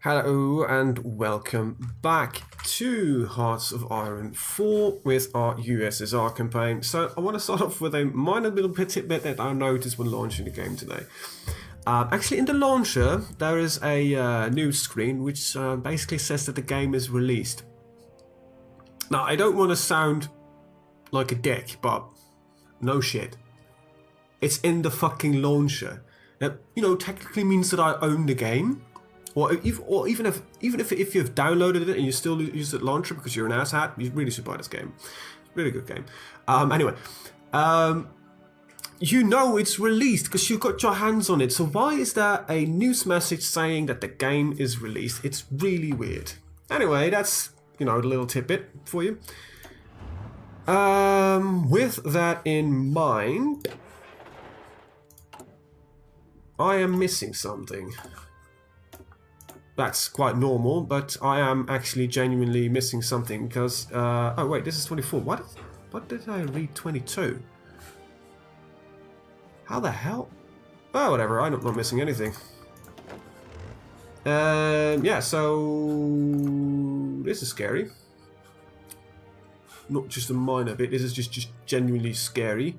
Hello and welcome back to Hearts of Iron 4 with our USSR campaign. So I want to start off with a minor little tidbit that I noticed when launching the game today. Actually, in the launcher there is a news screen which basically says that the game is released. Now I don't want to sound like a dick, but no shit. It's in the fucking launcher. That, technically means that I own the game. Or even if you've downloaded it and you still use the launcher because you're an asshat, you really should buy this game. Really good game. Anyway, it's released because you got your hands on it. So why is there a news message saying that the game is released? It's really weird. Anyway, that's a little tidbit for you. With that in mind, I am missing something. That's quite normal, but I am actually genuinely missing something because... oh wait, this is 24. What did I read 22? How the hell? Oh, whatever, I'm not missing anything. Yeah, so... This is scary. Not just a minor bit, this is just genuinely scary.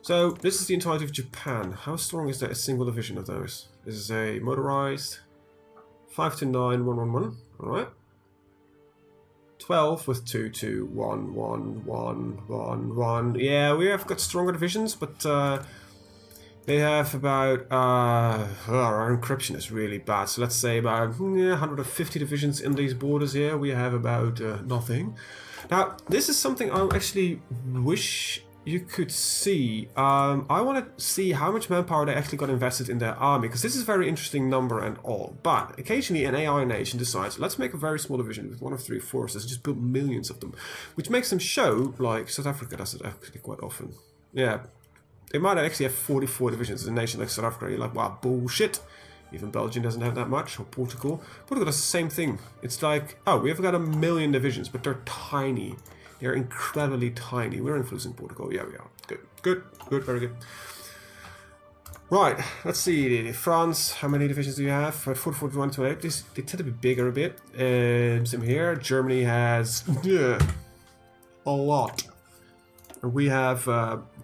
So, this is the entirety of Japan. How strong is that a single division of those? This is a motorized 5 to 9, 1, 1, 1. Alright. 12 with 2, 2, 1, 1, 1, 1, 1. Yeah, we have got stronger divisions, but they have about... our encryption is really bad. So let's say about 150 divisions in these borders here. We have about nothing. Now, this is something I actually wish you could see. I want to see how much manpower they actually got invested in their army, because this is a very interesting number and all. But occasionally an AI nation decides, let's make a very small division with 1 of 3 forces and just build millions of them, which makes them show, like South Africa does it actually quite often. Yeah, they might actually have 44 divisions in a nation like South Africa. You're like, wow, bullshit. Even Belgium doesn't have that much, or Portugal. Portugal does the same thing. It's like, oh, we've got 1 million divisions, but they're tiny. They're incredibly tiny. We're influencing Portugal. Yeah, we are. Good, very good. Right, let's see. France, how many divisions do you have? 44, 41, 28. They tend to be bigger a bit. Same here. Germany has a lot. And we have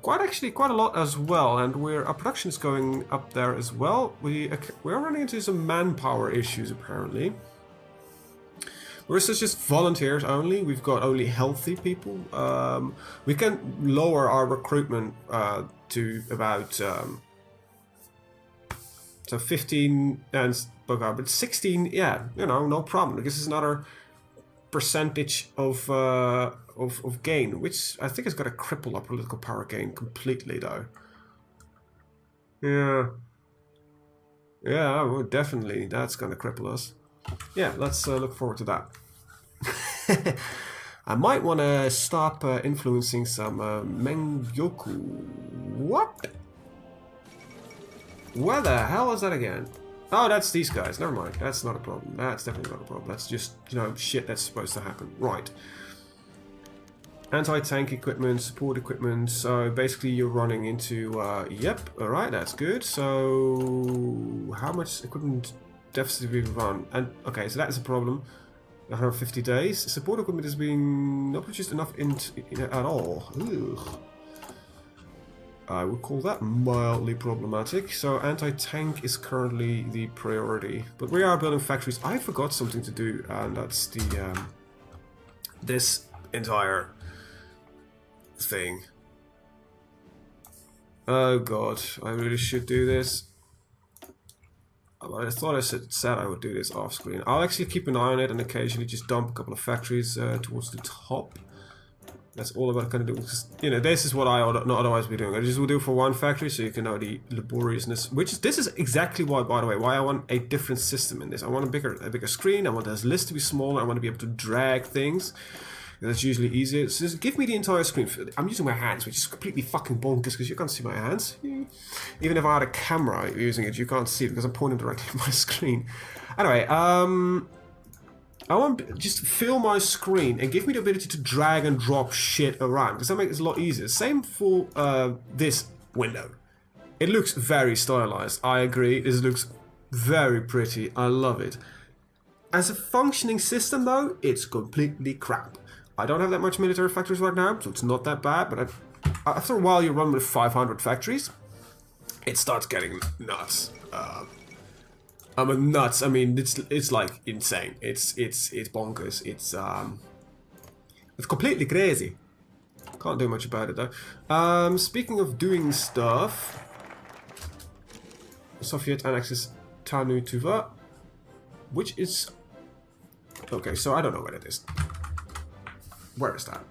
quite a lot as well. And our production is going up there as well. We're running into some manpower issues apparently. We're just volunteers only. We've got only healthy people. We can lower our recruitment to about so 15 and but 16. Yeah, no problem. This is another percentage of gain, which I think is going to cripple our political power gain completely, though. Yeah, well, definitely that's going to cripple us. Yeah, let's look forward to that. I might want to stop influencing some Mengyoku. What? Where the hell is that again? Oh, that's these guys. Never mind. That's not a problem. That's definitely not a problem. That's just, shit that's supposed to happen. Right. Anti-tank equipment, support equipment. So basically you're running into... yep, alright, that's good. So how much equipment deficit do we run? And okay, so that is a problem. 150 days. Support equipment is being not produced enough at all. Ugh. I would call that mildly problematic. So anti-tank is currently the priority, but we are building factories. I forgot something to do, and that's the this entire thing. Oh god, I really should do this. I thought I said I would do this off screen. I'll actually keep an eye on it and occasionally just dump a couple of factories towards the top. That's all about kind of doing. This is what I would not otherwise be doing. I just will do for one factory, so you can know the laboriousness. This is exactly why, by the way, why I want a different system in this. I want a bigger screen. I want this list to be smaller. I want to be able to drag things. That's usually easier. So just give me the entire screen. I'm using my hands, which is completely fucking bonkers because you can't see my hands. Even if I had a camera using it, you can't see it because I'm pointing directly at my screen. Anyway, I want just fill my screen and give me the ability to drag and drop shit around, because that makes it a lot easier. Same for this window. It looks very stylized. I agree. This looks very pretty. I love it. As a functioning system, though, it's completely crap. I don't have that much military factories right now, so it's not that bad. But after a while, you run with 500 factories, it starts getting nuts. Nuts. I mean, it's like insane. It's bonkers. It's completely crazy. Can't do much about it though. Speaking of doing stuff, Soviet annexes Tanu Tuva, which is okay. So I don't know where it is. Where is that?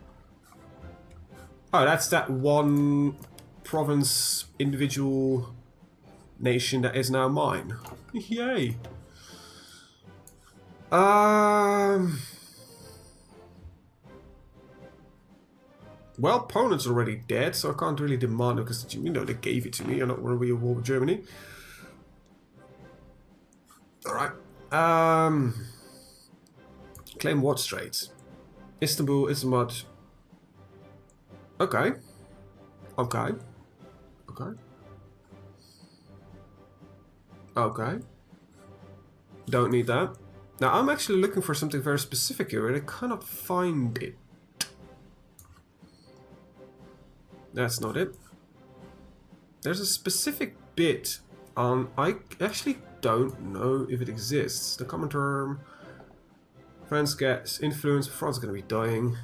Oh, that's that one province, individual nation that is now mine. Yay. Well, Poland's already dead, so I can't really demand it because, you know, they gave it to me. I'm not going to be a war with Germany. Alright. Claim what straits? Istanbul, Izmit. Okay. Okay. Okay. Okay. Don't need that. Now, I'm actually looking for something very specific here, and I cannot find it. That's not it. There's a specific bit on... I actually don't know if it exists. The common term... France gets influence. France is going to be dying.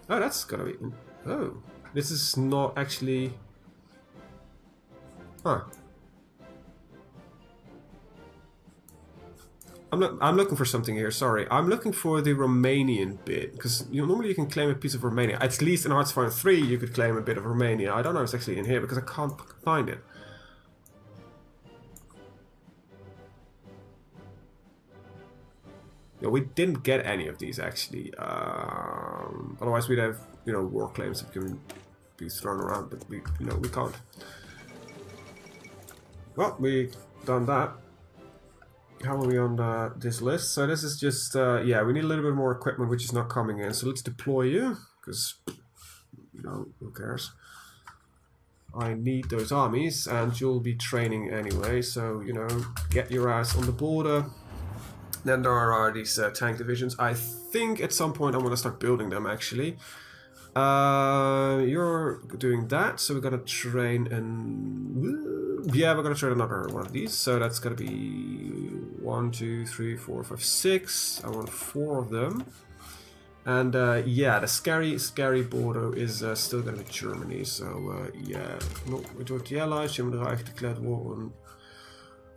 Oh, that's going to be... Oh. This is not actually... Huh. I'm looking for something here, sorry. I'm looking for the Romanian bit, because normally you can claim a piece of Romania. At least in Heartsfire 3 you could claim a bit of Romania. I don't know if it's actually in here, because I can't find it. Yeah, we didn't get any of these, actually. Otherwise we'd have, war claims that can be thrown around, but we can't. Well, we've done that. How are we on this list? So this is just, yeah, we need a little bit more equipment, which is not coming in. So let's deploy you, because, who cares? I need those armies, and you'll be training anyway. So, get your ass on the border. Then there are these tank divisions. I think at some point I'm going to start building them, actually. You're doing that, so we're going to train and... Yeah, we're going to train another one of these. So that's going to be 1, 2, 3, 4, 5, 6. I want 4 of them. And yeah, the scary border is still going to be Germany. So yeah, not with the Allies. Germany Reich declared war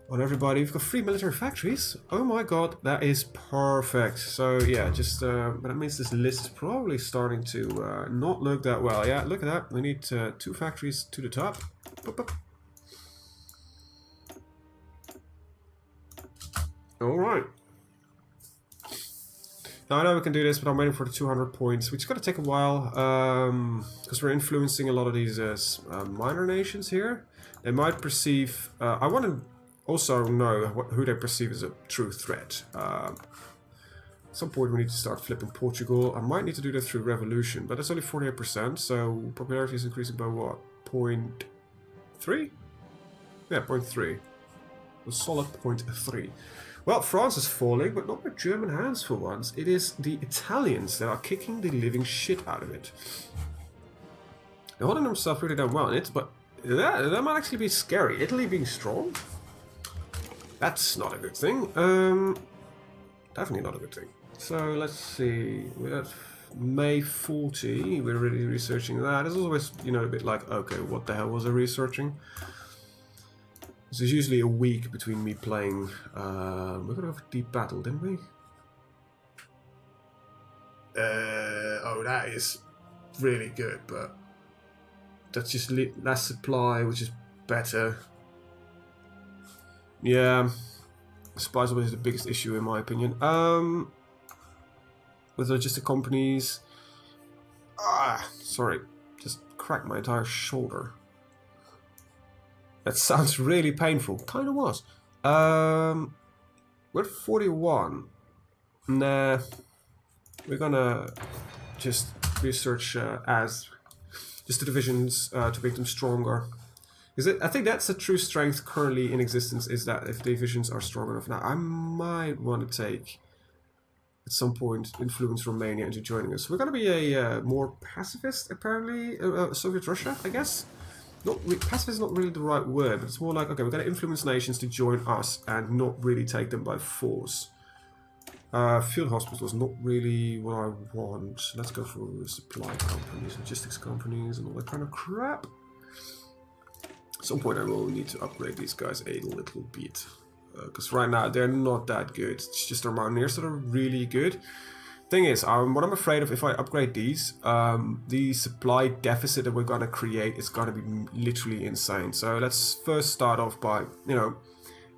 on everybody. We've got 3 military factories. Oh my god, that is perfect. So yeah, just but that means this list is probably starting to not look that well. Yeah, look at that. We need 2 factories to the top. Boop, boop. All right. Now I know we can do this, but I'm waiting for the 200 points, which is going to take a while because we're influencing a lot of these minor nations here. They might perceive. I want to also know who they perceive as a true threat. At some point we need to start flipping Portugal. I might need to do that through revolution, but that's only 48%, so popularity is increasing by what? 0.3? Yeah, 0.3. A solid 0.3. Well, France is falling, but not by German hands for once. It is the Italians that are kicking the living shit out of it. They're holding themselves really damn well in it, but that might actually be scary. Italy being strong? That's not a good thing. Definitely not a good thing. So let's see. We're at May 40. We're really researching that. It's always, a bit like, okay, what the hell was I researching? So there's usually a week between me playing. We're gonna have a deep battle, didn't we? Oh, that is really good, but that's just less supply, which is better. Yeah, supplies always the biggest issue in my opinion. With logistic companies. Sorry, just cracked my entire shoulder. That sounds really painful. Kind of was. We're at 41. Nah. we're gonna just research as just the divisions to make them stronger. I think that's the true strength currently in existence, is that if divisions are strong enough. Now, I might want to take, at some point, influence Romania into joining us. We're going to be a more pacifist, apparently, Soviet Russia, I guess. Pacifist is not really the right word, but it's more like, okay, we're going to influence nations to join us and not really take them by force. Field hospitals, not really what I want. Let's go for supply companies, logistics companies, and all that kind of crap. At some point I will need to upgrade these guys a little bit. Because right now they're not that good. It's just our mountaineers that are really good. Thing is, what I'm afraid of, if I upgrade these, the supply deficit that we're going to create is going to be literally insane. So let's first start off by,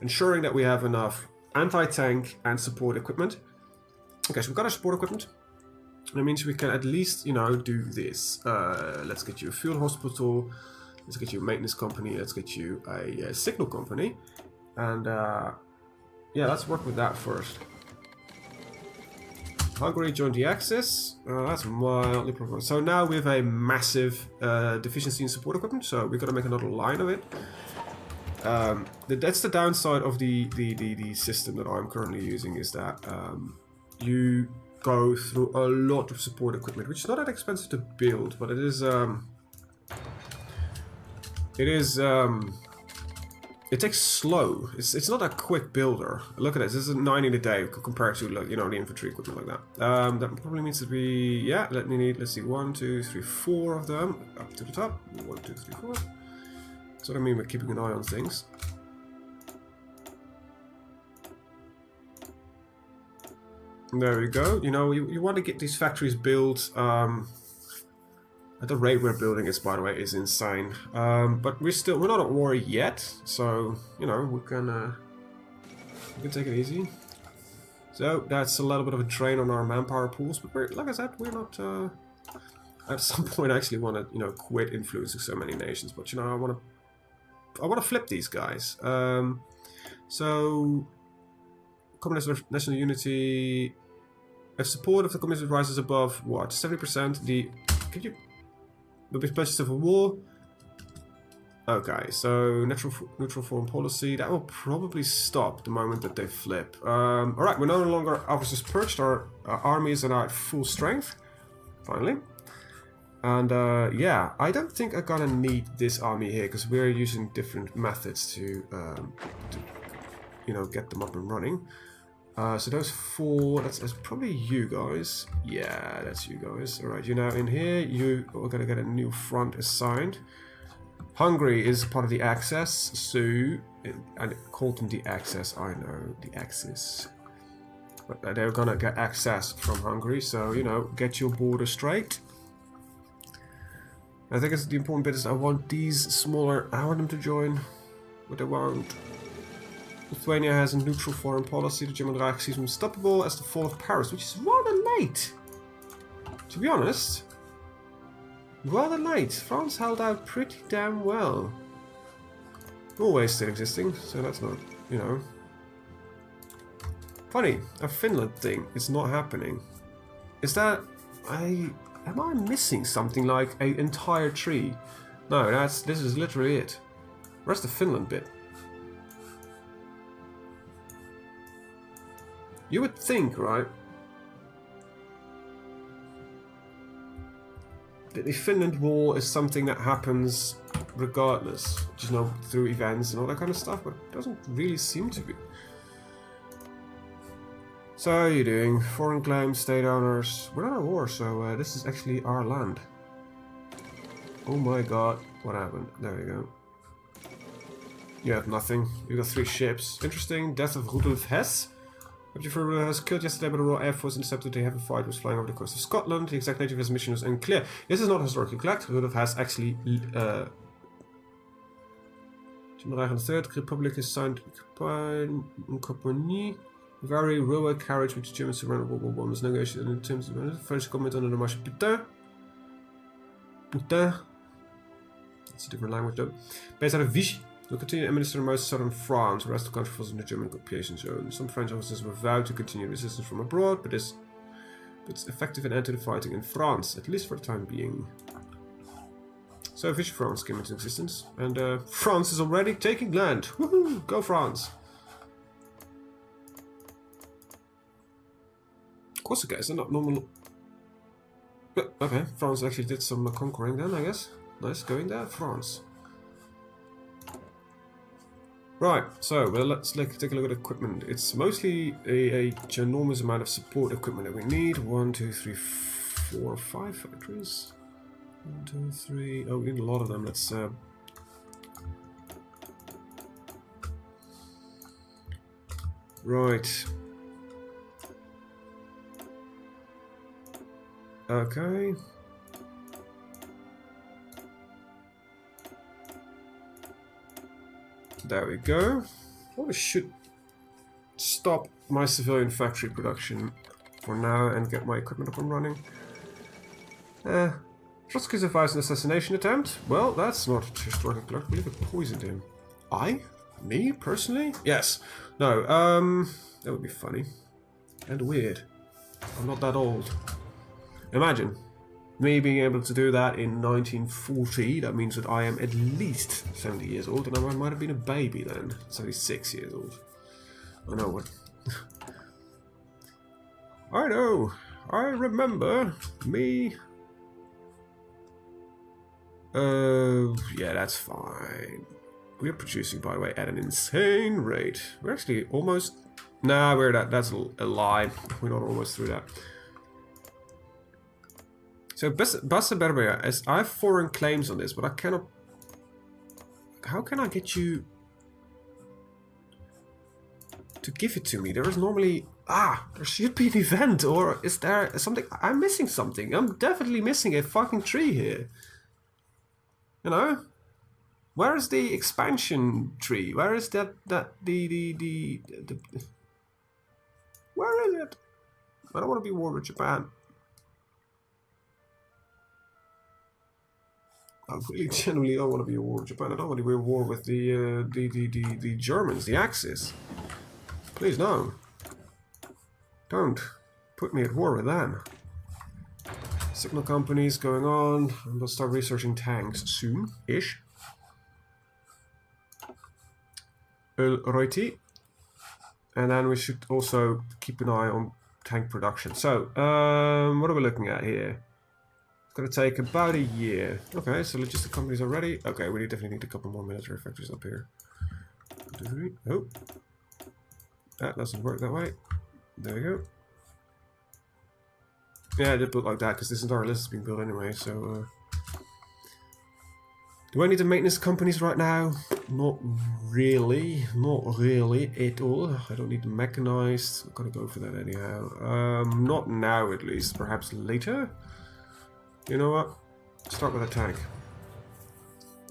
ensuring that we have enough anti-tank and support equipment. Okay, so we've got our support equipment. That means we can at least, do this. Let's get you a field hospital. Let's get you a maintenance company. Let's get you a signal company. And, yeah, let's work with that first. Hungary joined the Axis. That's mildly problem. So now we have a massive deficiency in support equipment. So we've got to make another line of it. That's the downside of the system that I'm currently using, is that you go through a lot of support equipment, which is not that expensive to build, but it takes slow. It's not a quick builder. Look at this. This is 9 in a day compared to, like, the infantry equipment like that. That probably means that let's see, 1, 2, 3, 4 of them up to the top. 1, 2, 3, 4. That's what I mean by keeping an eye on things. There we go. You want to get these factories built. At the rate we're building it, by the way, is insane. But we're not at war yet, so we can take it easy. So that's a little bit of a drain on our manpower pools, but like I said, we're not. At some point, I actually want to quit influencing so many nations, but I want to flip these guys. So communist national unity. If support of the communist rises above what 70%, the budget civil war. Okay, so neutral foreign policy, that will probably stop the moment that they flip. Alright, we're no longer officers perched, our armies are now at full strength, finally. And yeah, I don't think I'm gonna need this army here, because we're using different methods to get them up and running. So those 4, that's probably you guys. Yeah, that's you guys. Alright, you're now in here. You are going to get a new front assigned. Hungary is part of the Axis, so... I called them the Axis, I know, the Axis. But they're going to get access from Hungary, so, get your border straight. I think the important bit is I want these smaller... I want them to join, but they won't. Lithuania has a neutral foreign policy. The German Reich sees unstoppable as the fall of Paris, which is rather late. To be honest, rather late. France held out pretty damn well. Norway is still existing, so that's not, Funny, a Finland thing is not happening. Is that... Am I missing something like an entire tree? No, this is literally it. Where's the Finland bit? You would think, right, that the Finland War is something that happens regardless, just through events and all that kind of stuff, but it doesn't really seem to be. So how are you doing? Foreign claims, state owners. We're not at war, so this is actually our land. Oh my god, what happened? There we go. You have nothing. You got 3 ships. Interesting. Death of Rudolf Hess. Rudolf has killed yesterday by the Royal Air Force intercepted the heavy fight was flying over the coast of Scotland. The exact nature of his mission was unclear. This is not historically correct. Rudolf has actually July 3rd, Republic is signed company. Very railway carriage which the Germans surrounded World War I was negotiated in terms of the French government under the Marshal Pétain. That's a different language though. Based out of Vichy. Will continue to administer most southern France, the rest of the country falls in the German occupation zone. Some French officers were vowed to continue resistance from abroad, but It's effective in anti fighting in France, at least for the time being. So Vichy France came into existence, and France is already taking land. Woohoo! Go France! Corsica is not normal. Okay, France actually did some conquering then, I guess. Nice going there, France. Right, so well, let's take a look at equipment. It's mostly a ginormous amount of support equipment that we need. 1, 2, 3, 4, 5 factories. 1, 2, 3. Oh, we need a lot of them. Let's. Right. Okay. There we go. I should stop my civilian factory production for now and get my equipment up and running. Trotsky survives an assassination attempt. Well, that's not historically correct. I believe it poisoned him. I? Me, personally? Yes. No, that would be funny. And weird. I'm not that old. Imagine me being able to do that in 1940. That means that I am at least 70 years old, and I might have been a baby then. 76 years old. I know what. I know. I remember me. Yeah, that's fine. We're producing, by the way, at an insane rate. We're actually almost. Nah, we're that's a lie. We're not almost through that. So Bassa Berbera, as I have foreign claims on this, but I cannot. How can I get you to give it to me? There is normally there should be an event, or is there something? I'm missing something. I'm definitely missing a fucking tree here. You know, where is the expansion tree? Where is the where is it? I don't want to be at war with Japan. I really genuinely don't want to be at war with Japan. I don't want to be at war with the Germans, the Axis. Please no. Don't put me at war with them. Signal companies going on. I'm gonna start researching tanks soon-ish. Righty. And then we should also keep an eye on tank production. So, what are we looking at here? It's gonna take about a year. Okay, so logistic companies are ready. Okay, we definitely need a couple more military factories up here. 1, 2, 3. Oh. That doesn't work that way. There we go. Yeah, I did build like that because this entire list is being built anyway, so... Do I need the maintenance companies right now? Not really. Not really at all. I don't need the mechanized. I'm gonna go for that anyhow. Not now at least. Perhaps later? You know what? Start with a tank.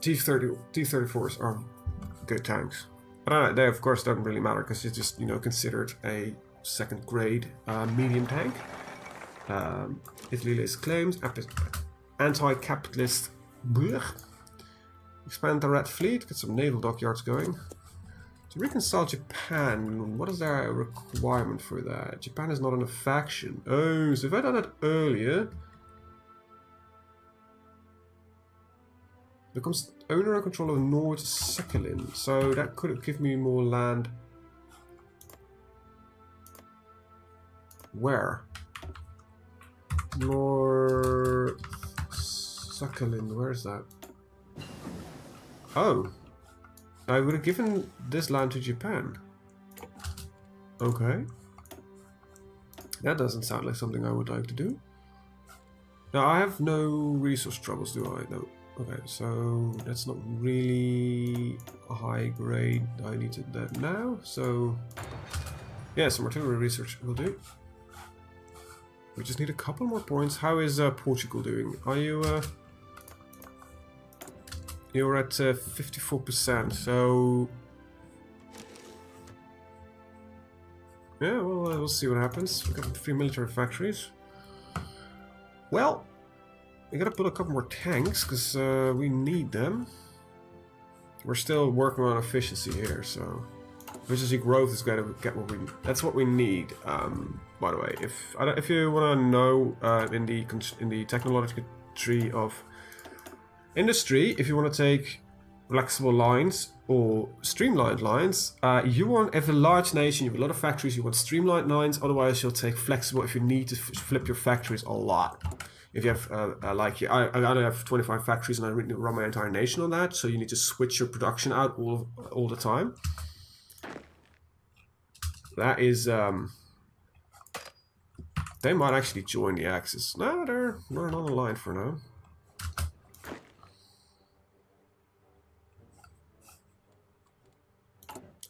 T-34s are good tanks. But they of course don't really matter because it's just, you know, considered a second grade medium tank. Italy lists claims, anti-capitalist, expand the Red Fleet, get some naval dockyards going. To reconcile Japan, what is their requirement for that? Japan is not in a faction. Oh, so if I done that earlier, becomes owner and control of North Sakhalin, so that could give me more land. Where? North Sakhalin, where is that? Oh, I would have given this land to Japan. Okay. That doesn't sound like something I would like to do. Now, I have no resource troubles, do I? No. Okay, so that's not really a high grade. I need that now, so... Yeah, some artillery research will do. We just need a couple more points. How is Portugal doing? Are you... You're at 54%, so... Yeah, well, we'll see what happens. We've got 3 military factories. Well, we gotta put a couple more tanks, because we need them. We're still working on efficiency here, so... efficiency growth is going to get what we. That's what we need. By the way, if you want to know in the technological tree of industry, if you want to take flexible lines or streamlined lines, you want, if a large nation, you have a lot of factories, you want streamlined lines. Otherwise, you'll take flexible if you need to flip your factories a lot. If you have, I only have 25 factories and I run my entire nation on that, so you need to switch your production out all the time. That is, they might actually join the Axis. No, they're not on the line for now.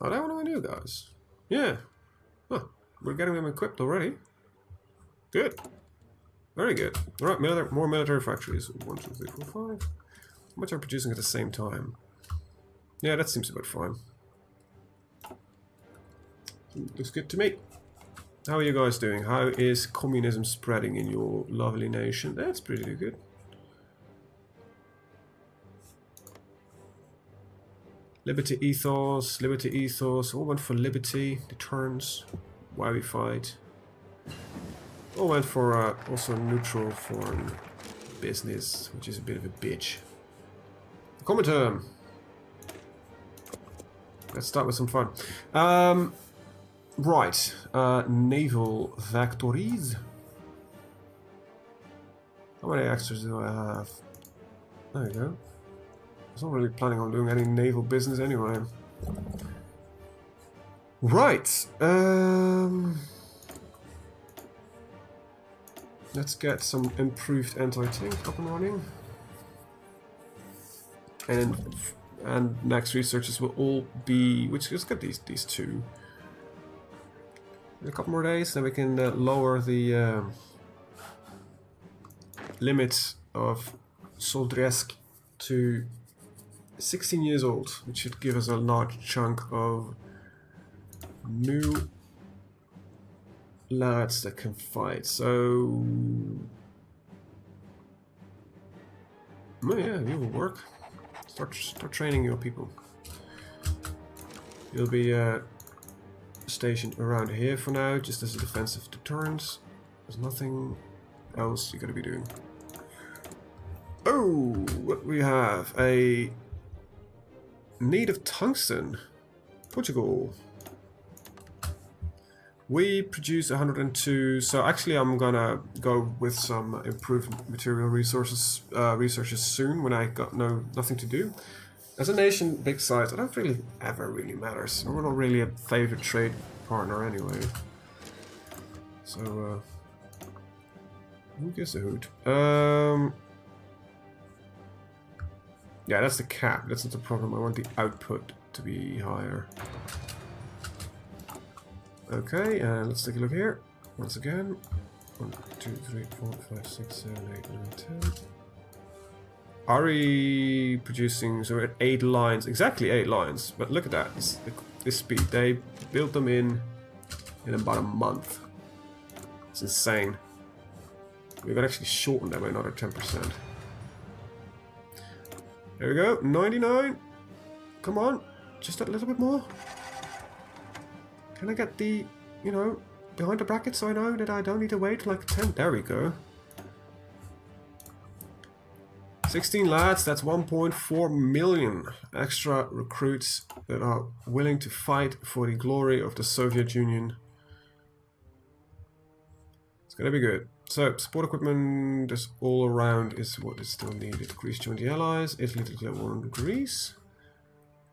Oh, that what do we do, guys? Yeah. Huh. We're getting them equipped already. Good. Very good. Alright, more military factories. 1, 2, 3, 4, 5. How much are producing at the same time? Yeah, that seems about fine. Looks good to me. How are you guys doing? How is communism spreading in your lovely nation? That's pretty good. Liberty ethos, all went for liberty, deterrence, why we fight. All went for also neutral foreign business, which is a bit of a bitch. Common term. Let's start with some fun. Right, naval factories. How many extras do I have? There you go. I was not really planning on doing any naval business anyway. Right. Let's get some improved anti-tank up and running. And next researches will all be, which let's get these two. In a couple more days, then we can lower the limit of Soldresk to 16 years old, which should give us a large chunk of new lads that can fight. So, oh yeah, you will work. Start training your people. You'll be stationed around here for now, just as a defensive deterrent. There's nothing else you gotta be doing. Oh, what we have? A need of tungsten. Portugal. We produce 102, so actually I'm gonna go with some improved material resources researches soon when I got nothing to do. As a nation big size, I don't really ever really matters. We're not really a favorite trade partner anyway. So who gives a hoot? Yeah, that's the cap. That's not the problem. I want the output to be higher. Okay, and let's take a look here. Once again. 1, 2, 3, 4, 5, 6, 7, 8, 9, 10. Are we producing, so we're at 8 lines, exactly 8 lines, but look at that, this speed. They built them in about a month. It's insane. We could actually shorten them by another 10%. There we go, 99. Come on, just a little bit more. Can I get the, you know, behind the bracket so I know that I don't need to wait like 10? There we go. 16 lads, that's 1.4 million extra recruits that are willing to fight for the glory of the Soviet Union. It's gonna be good. So, support equipment, this all around is what is still needed. Greece joined the Allies, Italy declared war on Greece.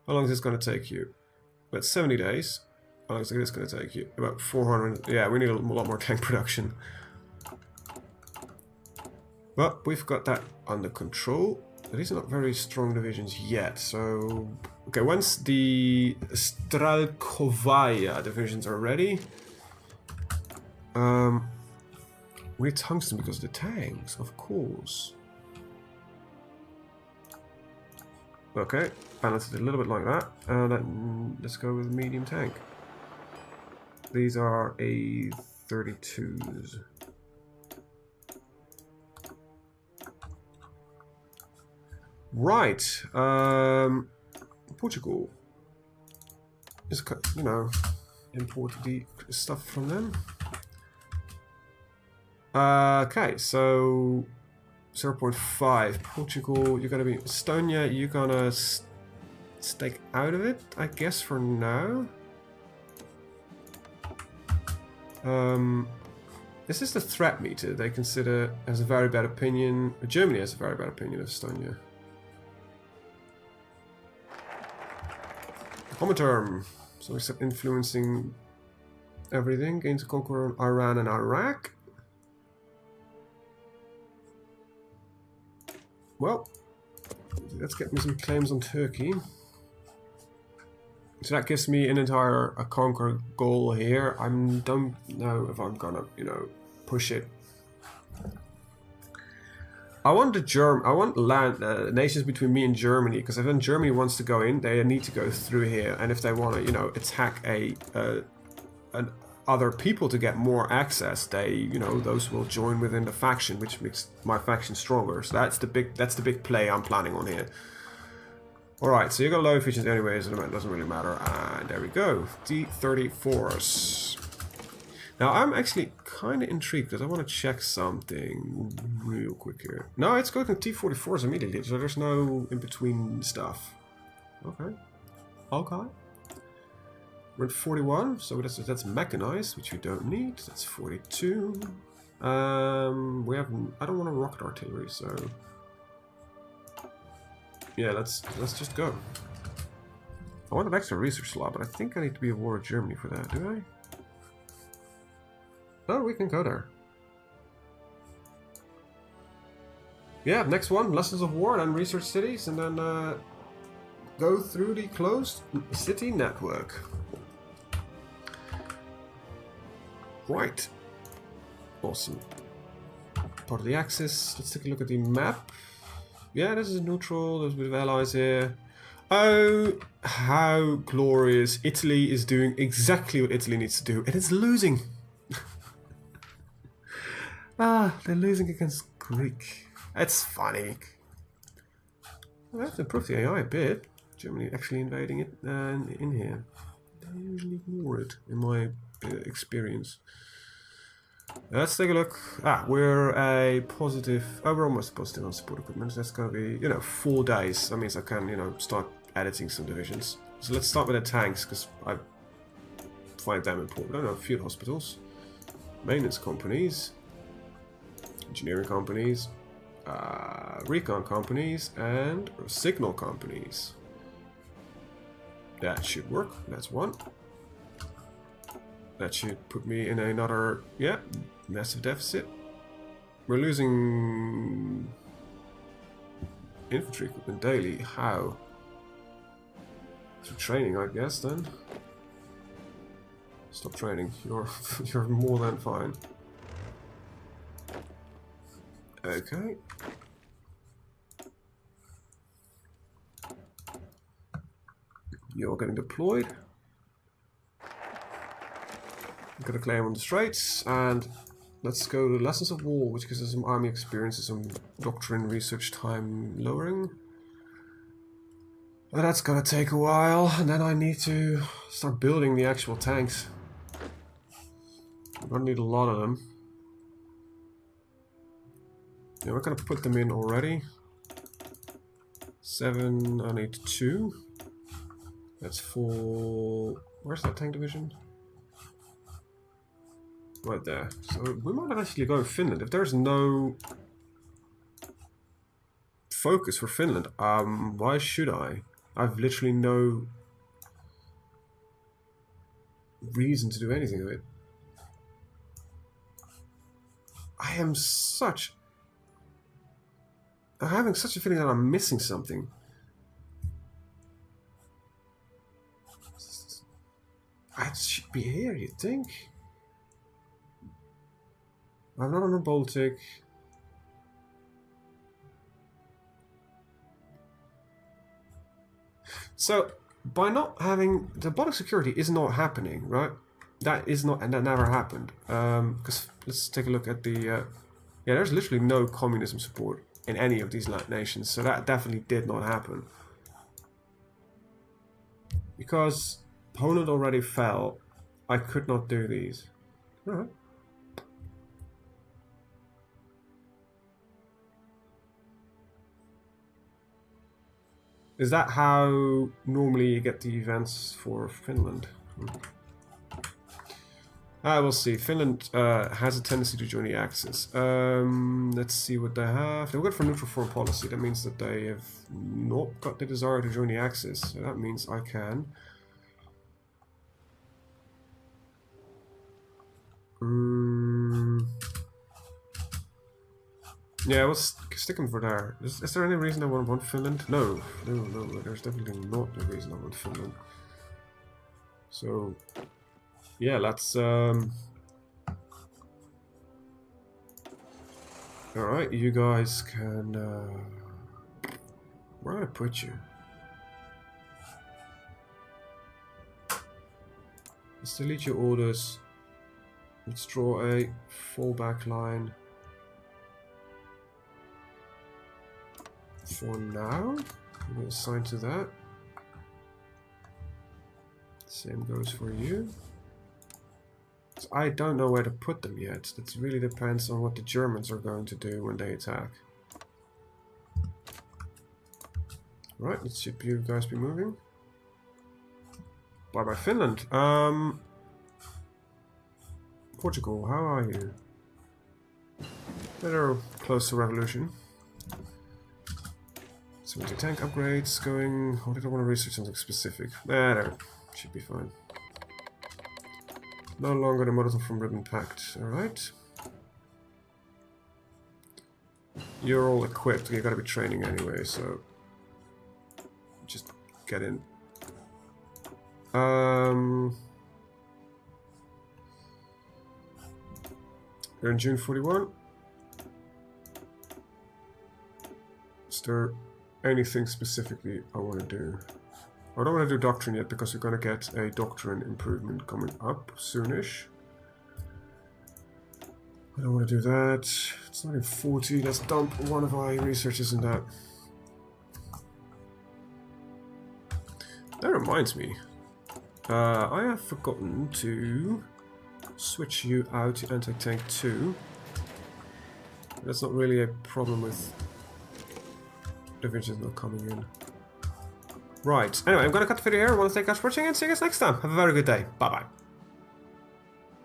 How long is this gonna take you? About 70 days. How long is this gonna take you? About 400. Yeah, we need a lot more tank production. But we've got that under control. These are not very strong divisions yet, so... Okay, once the Strelkovaya divisions are ready... we need tungsten because of the tanks, of course. Okay, balance it a little bit like that. And let's go with medium tank. These are A32s. Right, Portugal. just, you know, import the stuff from them. Okay, so 0.5. Portugal, you're gonna be Estonia. You're gonna stake out of it, I guess, for now. This is the threat meter. They consider as a very bad opinion. Germany has a very bad opinion of Estonia. Common so we start influencing everything. Gain to conquer Iran and Iraq. Well, let's get me some claims on Turkey. So that gives me an entire conquer goal here. I don't know if I'm gonna, you know, push it. I want land nations between me and Germany, because if then Germany wants to go in, they need to go through here, and if they want to, you know, attack other people to get more access, they, you know, those will join within the faction, which makes my faction stronger. So that's the big play I'm planning on here. All right, so you got low efficiency anyways, and it doesn't really matter. And there we go, D34s. Now I'm actually kind of intrigued because I want to check something real quick here. No, it's going to T44s immediately, so there's no in between stuff. Okay, okay. We're at 41, so that's mechanized, which we don't need. That's 42. We have. I don't want a rocket artillery, so yeah, let's just go. I want an extra research slot, but I think I need to be at war with Germany for that. Do I? Oh, we can go there. Yeah, next one, lessons of war, and then research cities, and then go through the closed city network. Right. Awesome. Part of the Axis. Let's take a look at the map. Yeah, this is neutral. There's a bit of allies here. Oh, how glorious. Italy is doing exactly what Italy needs to do, and it's losing. They're losing against Greek. That's funny. I have to improve the AI a bit. Germany actually invading it in here. They usually ignore it, in my experience. Let's take a look. We're a positive. Oh, we're almost positive on support equipment. That's gonna be, you know, 4 days. That means I can, you know, start editing some divisions. So let's start with the tanks, because I find them important. I don't know, field hospitals, maintenance companies, engineering companies, recon companies, and signal companies. That should work. That's one. That should put me in another, yeah, massive deficit. We're losing infantry equipment daily. How? Through training, I guess, then. Stop training. You're more than fine. Okay. You're getting deployed. Got a claim on the Straits, and let's go to Lessons of War, which gives us some army experience and some doctrine research time lowering. But that's gonna take a while, and then I need to start building the actual tanks. I'm gonna need a lot of them. Yeah, we're gonna put them in already. 7, I need 2. That's 4. Where's that tank division? Right there. So we might actually go Finland. If there's no focus for Finland, why should I? I've literally no reason to do anything with it. I'm having such a feeling that I'm missing something. It should be here, you'd think. I'm not on the Baltic. So, by not having... The Baltic security is not happening, right? That is not... And that never happened. Because let's take a look at the... yeah, there's literally no communism support in any of these nations. So that definitely did not happen. Because opponent already fell, I could not do these. Alright. Is that how normally you get the events for Finland? We'll see. Finland has a tendency to join the Axis. Let's see what they have. They've got for neutral foreign policy. That means that they have not got the desire to join the Axis. So that means I can. Yeah, we'll stick them for there. Is there any reason I want Finland? No. There's definitely not a reason I want Finland. So, yeah, let's... Alright, you guys can... Where do I put you? Let's delete your orders. Let's draw a fallback line. For now, I'm going to assign to that. Same goes for you. So I don't know where to put them yet. That really depends on what the Germans are going to do when they attack. Right, let's see you guys be moving. Bye bye Finland. Portugal, how are you? They're close to revolution. So with your tank upgrades going... Oh, did I want to research something specific? There, should be fine. No longer the model from Ribbon Pact, alright. You're all equipped, you gotta be training anyway, so... Just get in. You're in June 41. Is there anything specifically I want to do? I don't want to do doctrine yet because we're going to get a doctrine improvement coming up soonish. I don't want to do that. It's not in 40. Let's dump one of our researchers in that. That reminds me. I have forgotten to switch you out to anti-tank 2. That's not really a problem with divisions not coming in. Right, anyway, I'm gonna cut the video here. I want to thank you guys for watching and see you guys next time. Have a very good day. Bye bye.